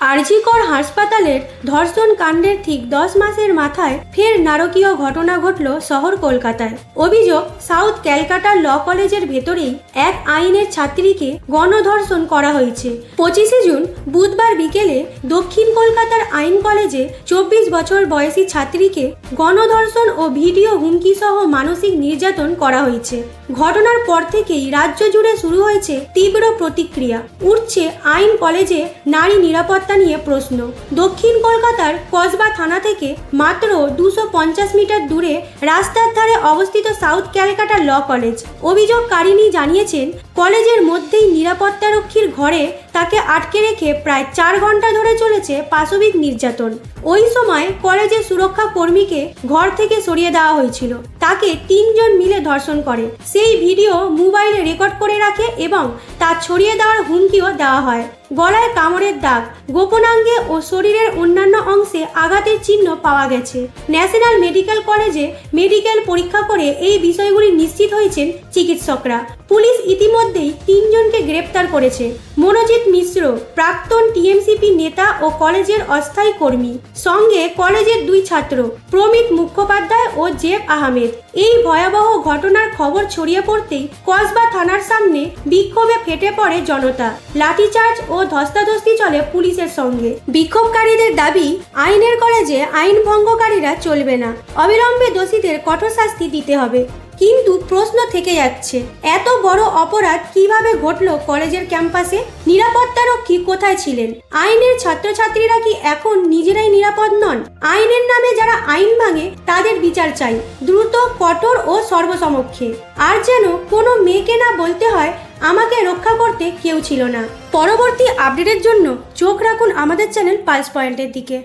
আরজিকর হাসপাতালের ধর্ষণ কাণ্ডের ঠিক 10 মাসের মাথায় ফের নারকীয় ঘটনা ঘটল শহর কলকাতায়। অভিযোগ, সাউথ ক্যালকাটার ল কলেজের ভেতরেই এক আইনের ছাত্রীকে গণধর্ষণ করা হয়েছে। 25শে জুন বুধবার বিকেলে দক্ষিণ কলকাতার আইন কলেজে 24 বছর বয়সী ছাত্রীকে গণধর্ষণ ও ভিডিও হুমকি সহ মানসিক নির্যাতন করা হয়েছে। ঘটনার পর থেকেই রাজ্য জুড়ে শুরু হয়েছে তীব্র প্রতিক্রিয়া। উঠছে আইন কলেজে নারী নিরাপত্তা নিয়ে প্রশ্ন। দক্ষিণ কলকাতার কসবা থানা থেকে মাত্র 250 মিটার দূরে রাস্তার ধারে অবস্থিত সাউথ ক্যালকাটা ল কলেজ। অভিযোগকারিনী জানিয়েছেন, কলেজের মধ্যেই নিরাপত্তারক্ষীর ঘরে তাকে আটকে রেখে প্রায় 4 ঘন্টা ধরে চলেছে পাশবিক নির্যাতন। ওই সময় কলেজের সুরক্ষা কর্মীকে ঘর থেকে সরিয়ে দেওয়া হয়েছিল। তাকে 3 জন মিলে ধর্ষণ করে। সেই ভিডিও মোবাইলে রেকর্ড করে রাখে এবং তা ছড়িয়ে দেওয়ার হুমকিও দেওয়া হয়। গলায় কামড়ের দাগ, গোপনাঙ্গে ও শরীরের অন্যান্য অংশে আঘাতের চিহ্ন পাওয়া গেছে। ন্যাশনাল মেডিকেল কলেজে মেডিকেল পরীক্ষা করে এই বিষয়গুলি নিশ্চিত হয়েছেন চিকিৎসকরা। পুলিশ ইতিমধ্যেই 3 জনকে গ্রেপ্তার করেছে। মনোজিৎ মিশ্র, প্রাক্তন টিএমসিপি নেতা ও কলেজের অস্থায়ী কর্মী, সঙ্গে কলেজের 2 ছাত্র প্রমিত মুখোপাধ্যায় ও জেব আহমেদ। এই ভয়াবহ ঘটনার খবর ছড়িয়ে পড়তেই কসবা থানার সামনে বিক্ষোভে ফেটে পড়ে জনতা। লাঠিচার্জ ও ধস্তাধস্তি চলে পুলিশের সঙ্গে। বিক্ষোভকারীদের দাবি, আইনের কলেজে আইন ভঙ্গকারীরা চলবে না, অবিলম্বে দোষীদের কঠোর শাস্তি দিতে হবে। কিন্তু প্রশ্ন থেকে যাচ্ছে, এত বড় অপরাধ কিভাবে ঘটলো কলেজের ক্যাম্পাসে? নিরাপত্তারক্ষী কোথায় ছিলেন? আইনের ছাত্রছাত্রীরা কি এখন নিজেরাই নিরাপদ নন? আইনের নামে যারা আইন ভাঙে তাদের বিচার চাই, দ্রুত, কঠোর ও সর্বসমক্ষে। আর যেন কোনো মেয়েকে না বলতে হয়, আমাকে রক্ষা করতে কেউ ছিল না। পরবর্তী আপডেটের জন্য চোখ রাখুন আমাদের চ্যানেল পালস পয়েন্টের দিকে।